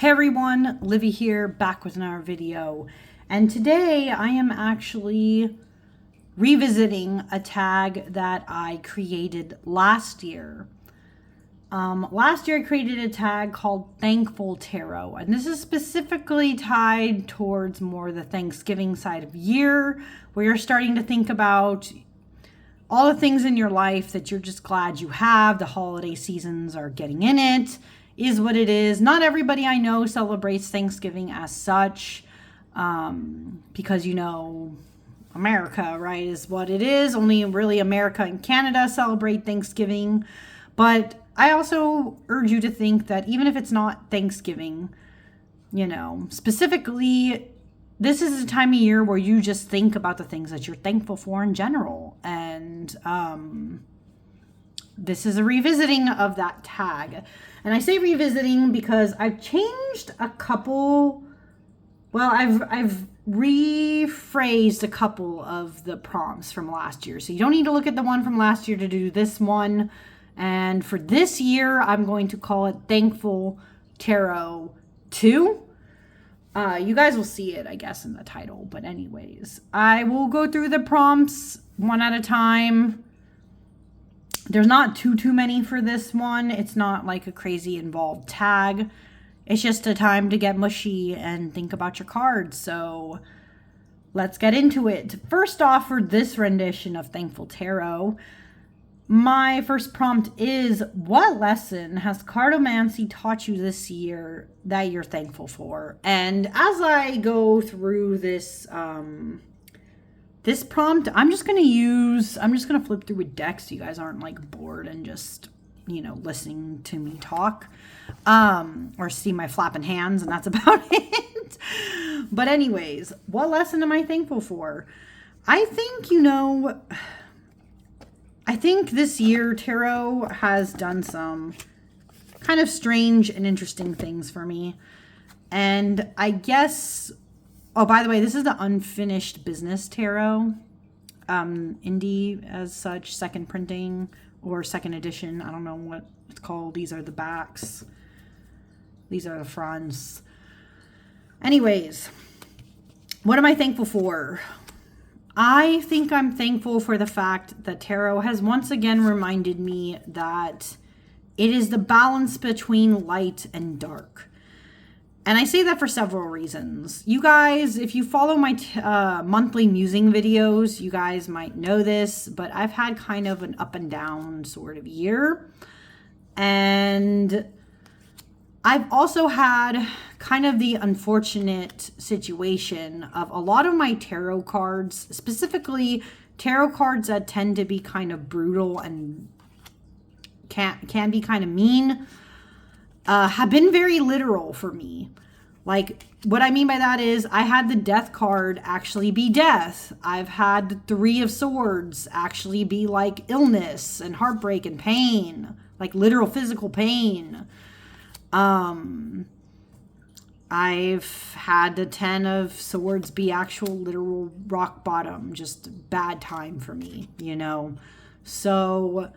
Hey everyone, Livy here, back with another video. And today I am actually revisiting a tag that I created last year. Last year I created a tag called Thankful Tarot, and this is specifically tied towards more the Thanksgiving side of year, where you're starting to think about all the things in your life that you're just glad you have. The holiday seasons are getting in it. Is what it is. Not everybody I know celebrates Thanksgiving as such, because, you know, America, right, is what it is. Only really America and Canada celebrate Thanksgiving. But I also urge you to think that even if it's not Thanksgiving, you know, specifically, this is a time of year where you just think about the things that you're thankful for in general. And this is a revisiting of that tag. And I say revisiting because I've changed a couple, well, I've rephrased a couple of the prompts from last year. So you don't need to look at the one from last year to do this one. And for this year, I'm going to call it Thankful Tarot 2. You guys will see it, I guess, in the title. But anyways, I will go through the prompts one at a time. There's not too many for this one. It's not like a crazy involved tag. It's just a time to get mushy and think about your cards. So let's get into it. First off, for this rendition of Thankful Tarot, my first prompt is, what lesson has cartomancy taught you this year that you're thankful for? And as I go through this this prompt, I'm just going to flip through a deck so you guys aren't like bored and just, you know, listening to me talk, or see my flapping hands, and that's about it. But anyways, what lesson am I thankful for? I think, you know, I think this year tarot has done some kind of strange and interesting things for me. And I guess, oh, by the way, this is the Unfinished Business Tarot, indie as such, second printing or second edition. I don't know what it's called. These are the backs. These are the fronts. Anyways, what am I thankful for? I think I'm thankful for the fact that tarot has once again reminded me that it is the balance between light and dark. And I say that for several reasons. You guys, if you follow my monthly musing videos, you guys might know this, but I've had kind of an up and down sort of year. And I've also had kind of the unfortunate situation of a lot of my tarot cards, specifically tarot cards that tend to be kind of brutal and can be kind of mean, have been very literal for me. Like, what I mean by that is I had the Death card actually be death. I've had the Three of Swords actually be like illness and heartbreak and pain, like literal physical pain. I've had the Ten of Swords be actual literal rock bottom, just bad time for me, you know. So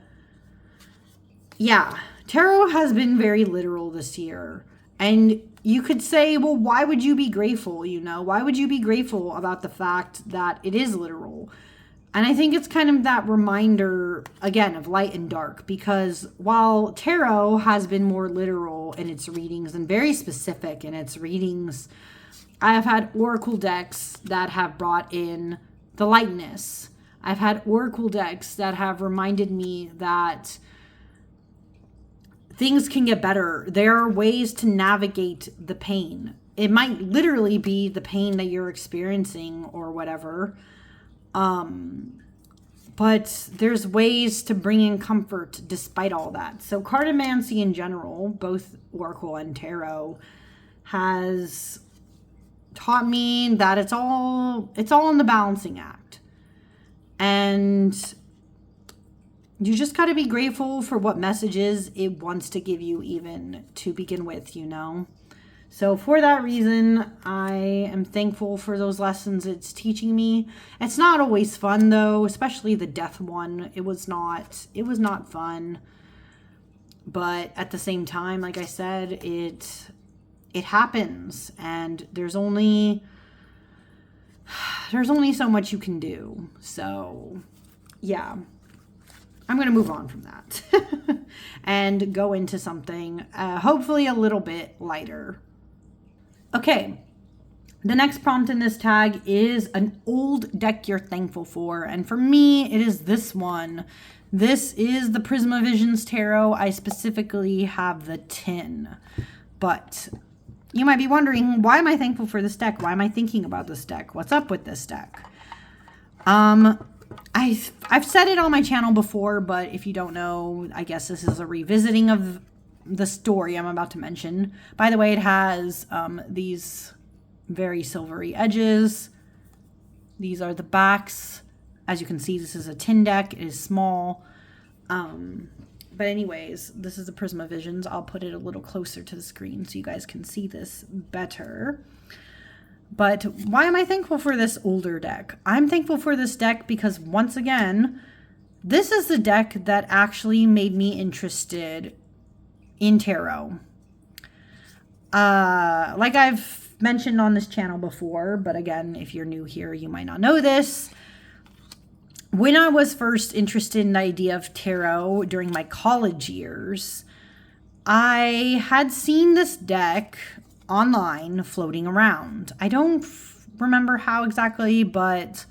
yeah, tarot has been very literal this year. And you could say, well, why would you be grateful? You know, why would you be grateful about the fact that it is literal? And I think it's kind of that reminder, again, of light and dark, because while tarot has been more literal in its readings and very specific in its readings, I have had oracle decks that have brought in the lightness. I've had oracle decks that have reminded me that things can get better. There are ways to navigate the pain. It might literally be the pain that you're experiencing or whatever. But there's ways to bring in comfort despite all that. So cartomancy in general, both oracle and tarot, has taught me that it's all in the balancing act. And you just got to be grateful for what messages it wants to give you even to begin with, you know. So for that reason, I am thankful for those lessons it's teaching me. It's not always fun though, especially the death one. It was not fun. But at the same time, like I said, it it happens, and there's only so much you can do. So yeah, I'm going to move on from that and go into something hopefully a little bit lighter. Okay, the next prompt in this tag is an old deck you're thankful for. And for me, it is this one. This is the Prismavisions Tarot. I specifically have the tin. But you might be wondering, why am I thankful for this deck? Why am I thinking about this deck? What's up with this deck? I've said it on my channel before, but if you don't know, I guess this is a revisiting of the story I'm about to mention. By the way, it has these very silvery edges. These are the backs. As you can see, this is a tin deck. It is small. But anyways, this is the Prismavisions. I'll put it a little closer to the screen so you guys can see this better. But why am I thankful for this older deck? I'm thankful for this deck because, once again, this is the deck that actually made me interested in tarot. Like I've mentioned on this channel before, but again, if you're new here, you might not know this. When I was first interested in the idea of tarot during my college years, I had seen this deck online floating around. I don't remember how exactly, but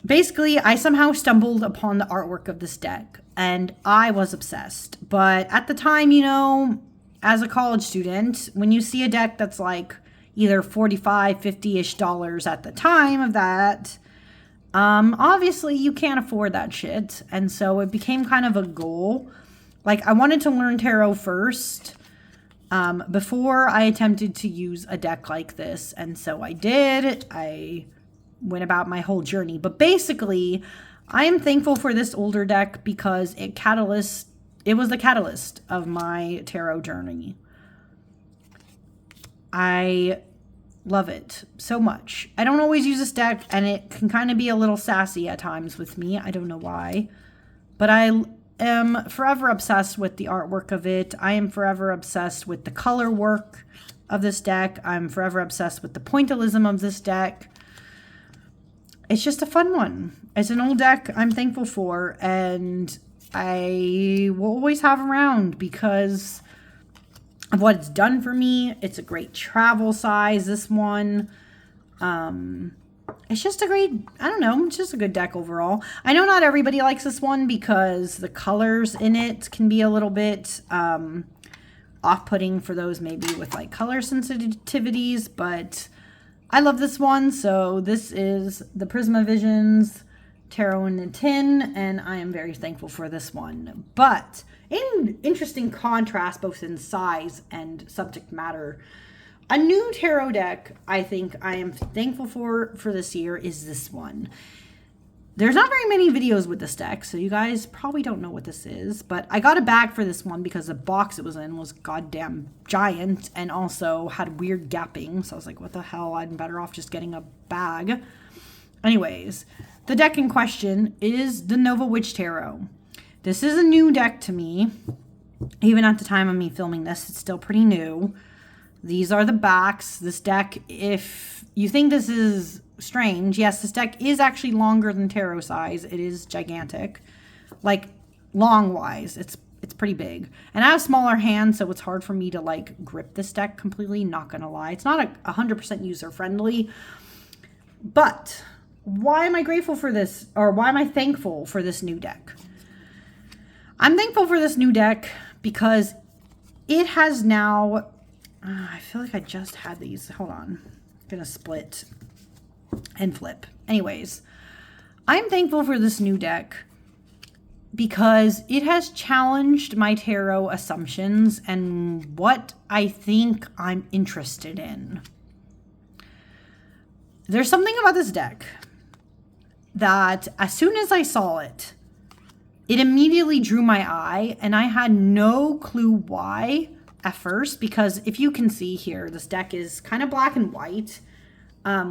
basically I somehow stumbled upon the artwork of this deck and I was obsessed. But at the time, you know, as a college student, when you see a deck that's like either $45, $50-ish at the time of that, obviously you can't afford that shit. And so it became kind of a goal. Like, I wanted to learn tarot first before I attempted to use a deck like this. And so I did. I went about my whole journey. But basically, I am thankful for this older deck because it was the catalyst of my tarot journey. I love it so much. I don't always use this deck, and it can kind of be a little sassy at times with me. I don't know why. But I am forever obsessed with the artwork of it. I am forever obsessed with the color work of this deck. I'm forever obsessed with the pointillism of this deck. It's just a fun one. It's an old deck I'm thankful for, and I will always have around because of what it's done for me. It's a great travel size, this one. It's just a great, I don't know, it's just a good deck overall. I know not everybody likes this one because the colors in it can be a little bit off-putting for those maybe with like color sensitivities, but I love this one. So this is the Prismavisions Tarot in the Tin, and I am very thankful for this one. But in interesting contrast, both in size and subject matter, a new tarot deck I think I am thankful for this year is this one. There's not very many videos with this deck, so you guys probably don't know what this is, but I got a bag for this one because the box it was in was goddamn giant and also had weird gapping, so I was like, what the hell, I'm better off just getting a bag. Anyways, the deck in question is the Nova Witch Tarot. This is a new deck to me. Even at the time of me filming this, it's still pretty new. These are the backs. This deck, if you think this is strange, yes, this deck is actually longer than tarot size. It is gigantic. Like, long-wise, it's pretty big. And I have smaller hands, so it's hard for me to, like, grip this deck completely, not gonna lie. It's not 100% user-friendly. But why am I grateful for this, or why am I thankful for this new deck? I'm thankful for this new deck because it has now... I feel like I just had these. Hold on. I'm going to split and flip. Anyways, I'm thankful for this new deck because it has challenged my tarot assumptions and what I think I'm interested in. There's something about this deck that as soon as I saw it, it immediately drew my eye, and I had no clue why at first, because if you can see here, this deck is kind of black and white,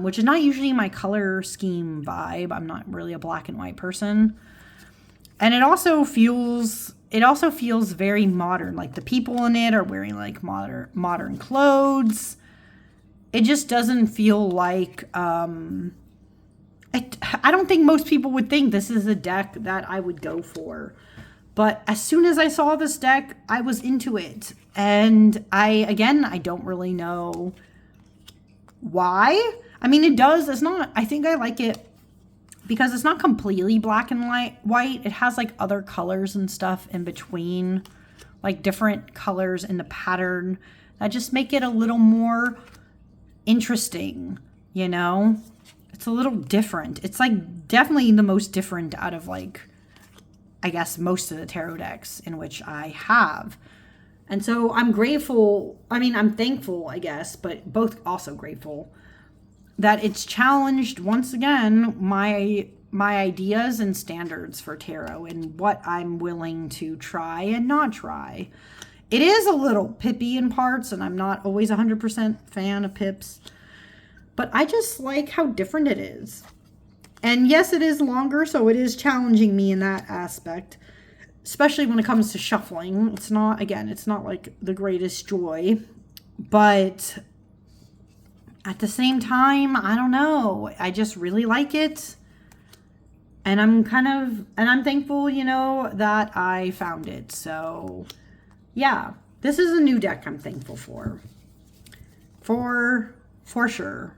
which is not usually my color scheme vibe. I'm not really a black and white person. And it also feels it also feels very modern. Like the people in it are wearing like modern clothes. It just doesn't feel like, I don't think most people would think this is a deck that I would go for. But as soon as I saw this deck, I was into it. And I don't really know why. I mean, it does. It's not, I think I like it because it's not completely black and white. It has like other colors and stuff in between, like different colors in the pattern that just make it a little more interesting, you know? It's a little different. It's like definitely the most different out of like, I guess, most of the tarot decks in which I have. And so I'm grateful. I mean, I'm thankful, I guess, but both also grateful that it's challenged once again my ideas and standards for tarot and what I'm willing to try and not try. It is a little pippy in parts, and I'm not always 100% fan of pips, but I just like how different it is. And yes, it is longer, so it is challenging me in that aspect, especially when it comes to shuffling. It's not like the greatest joy, but at the same time, I don't know. I just really like it. And I'm thankful, you know, that I found it. So yeah, this is a new deck I'm thankful for. For sure.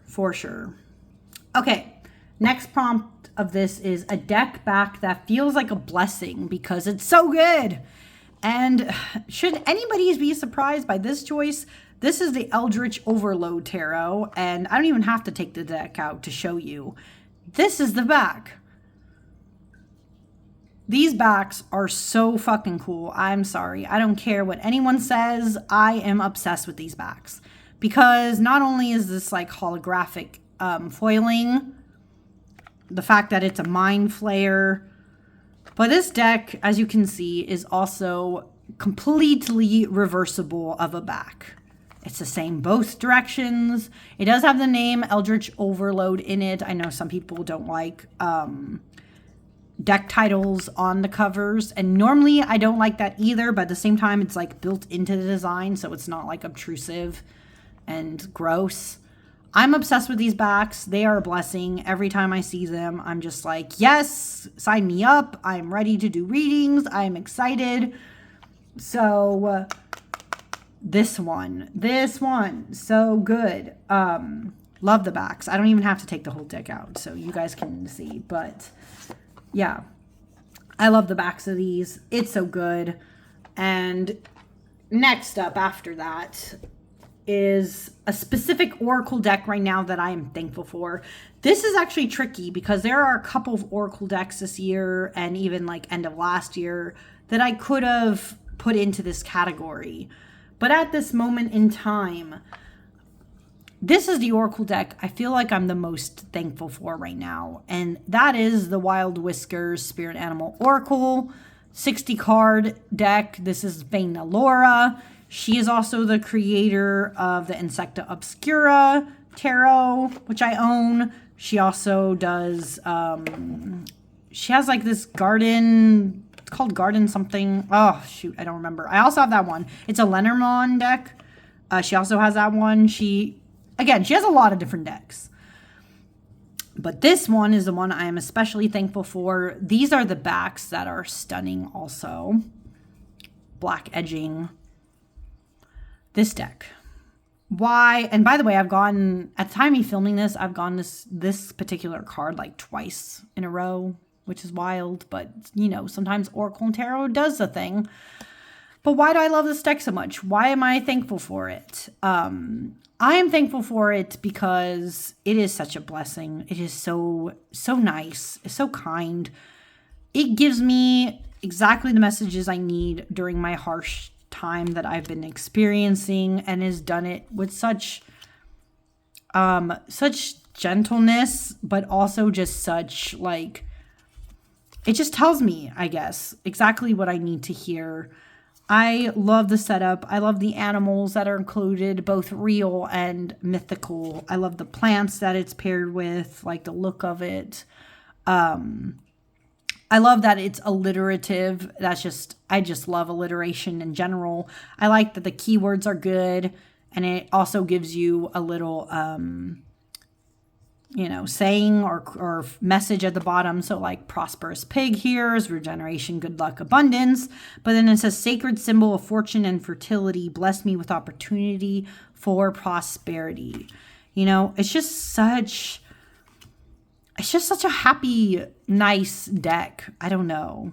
Okay. Next prompt of this is a deck back that feels like a blessing because it's so good. And should anybody be surprised by this choice, this is the Eldritch Overload Tarot, and I don't even have to take the deck out to show you. This is the back. These backs are so fucking cool. I'm sorry. I don't care what anyone says. I am obsessed with these backs because not only is this like holographic foiling, the fact that it's a mind flayer, but this deck, as you can see, is also completely reversible of a back. It's the same both directions. It does have the name Eldritch Overload in it. I know some people don't like deck titles on the covers, and normally I don't like that either, but at the same time it's like built into the design, so it's not like obtrusive and gross. I'm obsessed with these backs. They are a blessing. Every time I see them, I'm just like, yes, sign me up. I'm ready to do readings. I'm excited. So this one, so good. Love the backs. I don't even have to take the whole deck out, so you guys can see. But yeah, I love the backs of these. It's so good. And next up after that is a specific oracle deck right now that I am thankful for. This is actually tricky because there are a couple of oracle decks this year and even like end of last year that I could have put into this category. But at this moment in time, this is the oracle deck I feel like I'm the most thankful for right now. And that is the Wild Whiskers Spirit Animal Oracle 60 card deck. This is Vena Laura. She is also the creator of the Insecta Obscura Tarot, which I own. She also does, she has like this garden, it's called Garden something. Oh, shoot, I don't remember. I also have that one. It's a Lenormand deck. She also has that one. She has a lot of different decks. But this one is the one I am especially thankful for. These are the backs that are stunning also. Black edging. This deck. Why? And by the way, at the time of me filming this, I've gone this particular card like twice in a row, which is wild. But, you know, sometimes Oracle and Tarot does the thing. But why do I love this deck so much? Why am I thankful for it? I am thankful for it because it is such a blessing. It is so nice. It's so kind. It gives me exactly the messages I need during my harsh time that I've been experiencing, and has done it with such gentleness, but also just such like, it just tells me, I guess, exactly what I need to hear. I love the setup. I love the animals that are included, both real and mythical. I love the plants that it's paired with, like the look of it. I love that it's alliterative. I just love alliteration in general. I like that the keywords are good, and it also gives you a little, saying or message at the bottom. So like prosperous pig here is regeneration, good luck, abundance. But then it says sacred symbol of fortune and fertility. Bless me with opportunity for prosperity. It's just such a happy, nice deck. I don't know.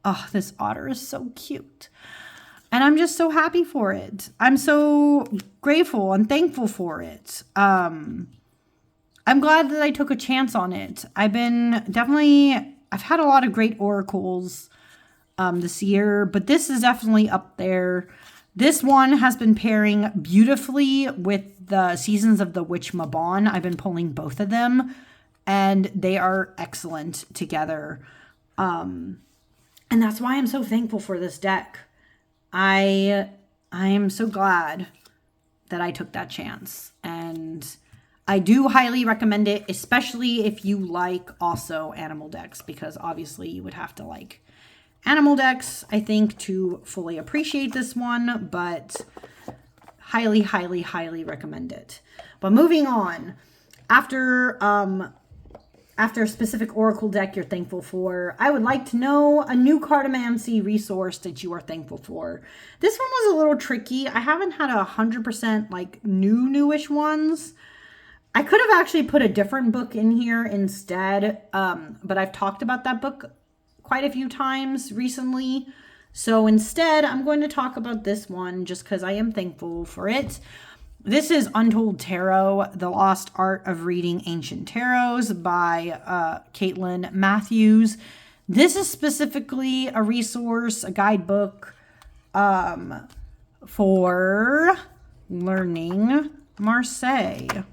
Oh, this otter is so cute. And I'm just so happy for it. I'm so grateful and thankful for it. I'm glad that I took a chance on it. I've had a lot of great oracles this year, but this is definitely up there. This one has been pairing beautifully with the Seasons of the Witch Mabon. I've been pulling both of them, and they are excellent together. And that's why I'm so thankful for this deck. I am so glad that I took that chance, and I do highly recommend it, especially if you like also animal decks, because obviously you would have to like animal decks, I think, to fully appreciate this one, but highly, highly, highly recommend it. But moving on, after a specific oracle deck you're thankful for, I would like to know a new cartomancy resource that you are thankful for. This one was a little tricky. I haven't had 100% like newish ones. I could have actually put a different book in here instead, but I've talked about that book quite a few times recently. So instead, I'm going to talk about this one just because I am thankful for it. This is Untold Tarot, The Lost Art of Reading Ancient Tarots by Caitlin Matthews. This is specifically a resource, a guidebook for learning Marseille,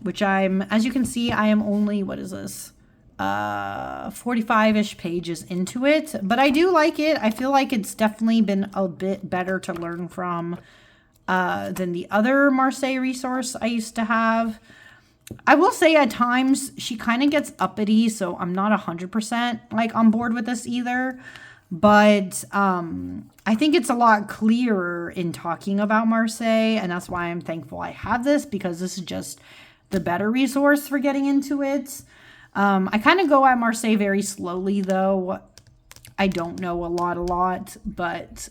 which as you can see, I am only, 45-ish pages into it, but I do like it. I feel like it's definitely been a bit better to learn from than the other Marseille resource I used to have. I will say at times she kind of gets uppity, so I'm not 100% like on board with this either. But I think it's a lot clearer in talking about Marseille, and that's why I'm thankful I have this, because this is just the better resource for getting into it. I kind of go at Marseille very slowly, though. I don't know a lot, but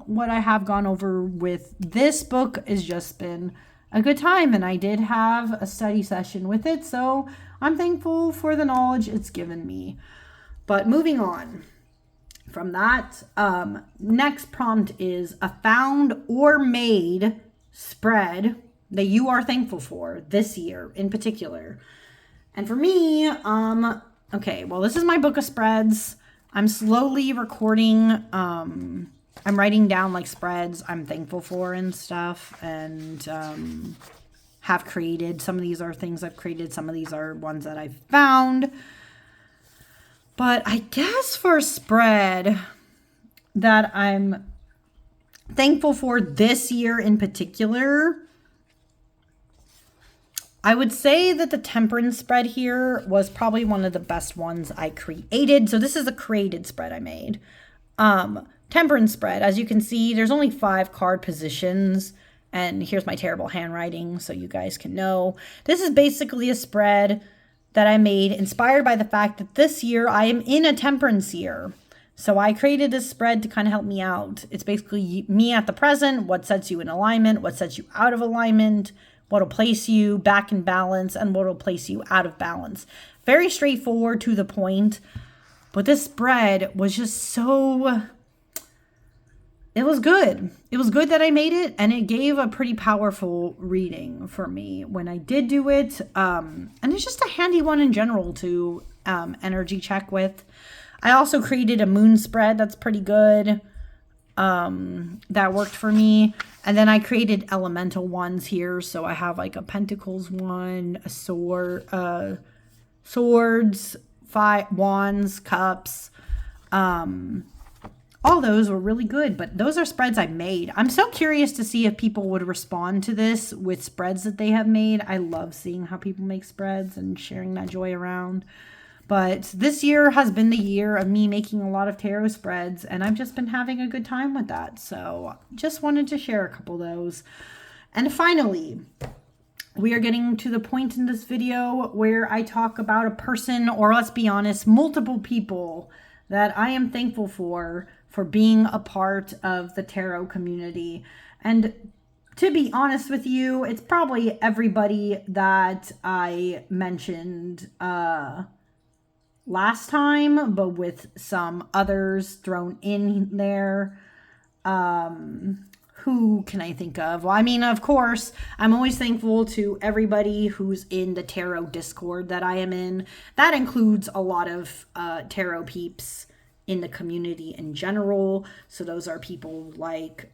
what I have gone over with this book has just been a good time, and I did have a study session with it, so I'm thankful for the knowledge it's given me. But moving on from that, next prompt is a found or made spread that you are thankful for this year in particular. And for me, okay, well, this is my book of spreads. I'm slowly recording, I'm writing down like spreads I'm thankful for and stuff, and have created. Some of these are things I've created, some of these are ones that I've found. But I guess for a spread that I'm thankful for this year in particular, I would say that the temperance spread here was probably one of the best ones I created. So this is a created spread I made. Temperance spread, as you can see, there's only 5 card positions. And here's my terrible handwriting so you guys can know. This is basically a spread that I made inspired by the fact that this year I am in a temperance year. So I created this spread to kind of help me out. It's basically me at the present, what sets you in alignment, what sets you out of alignment, what'll place you back in balance, and what'll place you out of balance. Very straightforward, to the point. But this spread was just so... It was good. It was good that I made it, and it gave a pretty powerful reading for me when I did do it. And it's just a handy one in general to energy check with. I also created a moon spread that's pretty good. That worked for me. And then I created elemental ones here. So I have like a pentacles one, a sword, swords, 5 wands, cups. All those were really good, but those are spreads I made. I'm so curious to see if people would respond to this with spreads that they have made. I love seeing how people make spreads and sharing that joy around. But this year has been the year of me making a lot of tarot spreads, and I've just been having a good time with that. So just wanted to share a couple of those. And finally, we are getting to the point in this video where I talk about a person, or let's be honest, multiple people that I am thankful for being a part of the tarot community. And to be honest with you, it's probably everybody that I mentioned last time, but with some others thrown in there. Who can I think of? Well, I mean, of course, I'm always thankful to everybody who's in the tarot Discord that I am in. That includes a lot of tarot peeps in the community in general. So those are people like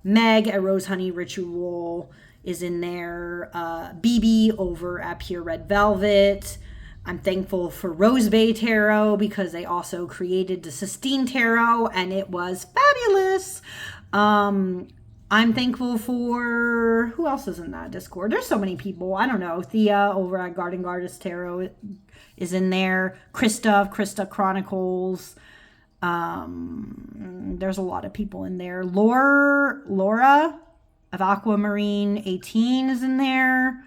Meg at Rose Honey Ritual is in there. BB over at Pure Red Velvet. I'm thankful for Rose Bay Tarot because they also created the Sistine Tarot and it was fabulous. I'm thankful for, who else is in that Discord? There's so many people. I don't know. Thea over at Garden Goddess Tarot is in there. Krista of Krista Chronicles. There's a lot of people in there. Laura of Aquamarine 18 is in there.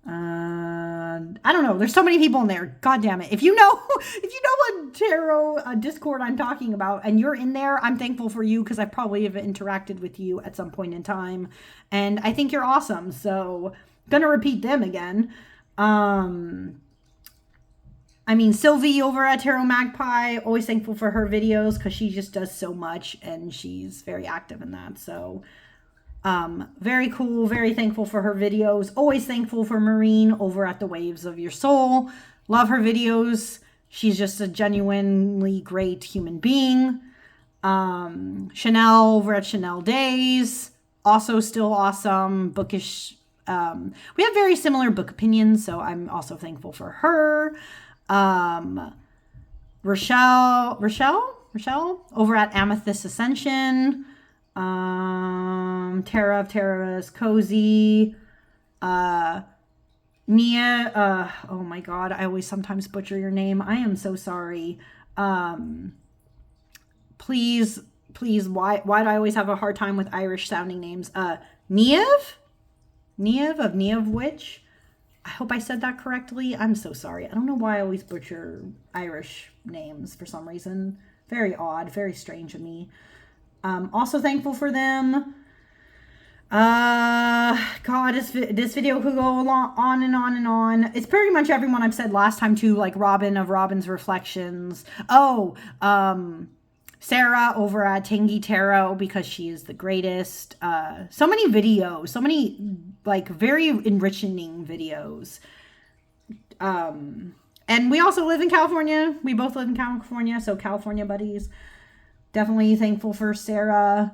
I don't know. There's so many people in there. God damn it. If you know what tarot Discord I'm talking about and you're in there, I'm thankful for you because I probably have interacted with you at some point in time. And I think you're awesome. So gonna repeat them again. I mean, Sylvie over at Tarot Magpie, always thankful for her videos because she just does so much and she's very active in that. So very cool, very thankful for her videos. Always thankful for Maureen over at The Waves of Your Soul. Love her videos. She's just a genuinely great human being. Chanel over at Chanel Days. Also still awesome. Bookish. We have very similar book opinions, so I'm also thankful for her. Rochelle over at Amethyst Ascension. Tara of Tara's Cozy, Nia, oh my god, I always sometimes butcher your name. I am so sorry. Please, why do I always have a hard time with Irish sounding names? Niev of Niev Witch. I hope I said that correctly. I'm so sorry. I don't know why I always butcher Irish names for some reason. Very odd, very strange of me. Also thankful for them. God, this video could go on and on and on. It's pretty much everyone I've said last time too, like Robin of Robin's Reflections. Sarah over at Tangy Tarot because she is the greatest. So many videos, so many like very enriching videos. And we also live in California. We both live in California, so California buddies. Definitely thankful for Sarah.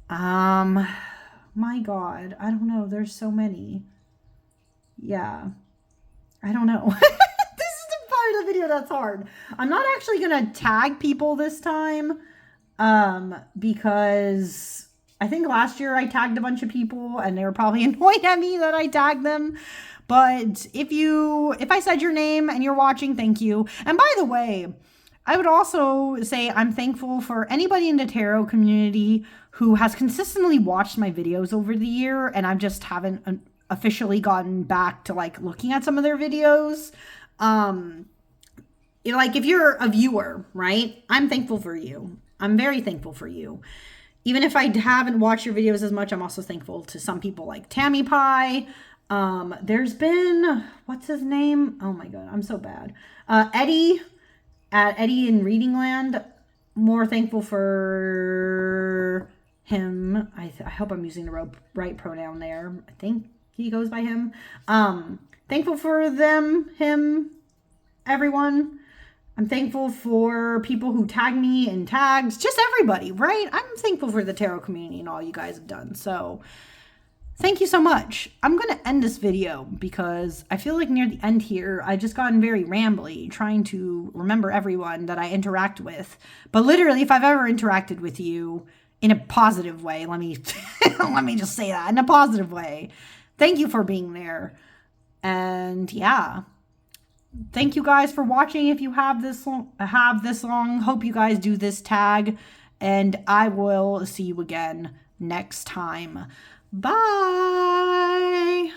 My God, I don't know. There's so many. Yeah, I don't know. This is the part of the video that's hard. I'm not actually going to tag people this time because I think last year I tagged a bunch of people and they were probably annoyed at me that I tagged them. But if I said your name and you're watching, thank you. And by the way, I would also say I'm thankful for anybody in the tarot community who has consistently watched my videos over the year, and I just haven't officially gotten back to like looking at some of their videos. Like if you're a viewer, right? I'm thankful for you. I'm very thankful for you. Even if I haven't watched your videos as much, I'm also thankful to some people like Tammy Pie. There's been, what's his name? Oh my God, I'm so bad. Eddie at Eddie in Reading Land. More thankful for him. I hope I'm using the right pronoun there. I think he goes by him. Thankful for them, him, everyone. I'm thankful for people who tag me in tags. Just everybody, right? I'm thankful for the tarot community and all you guys have done. So thank you so much. I'm going to end this video because I feel like near the end here, I've just gotten very rambly trying to remember everyone that I interact with. But literally, if I've ever interacted with you in a positive way, let me just say that, in a positive way. Thank you for being there. And yeah, thank you guys for watching. If you have this long, hope you guys do this tag, and I will see you again next time. Bye.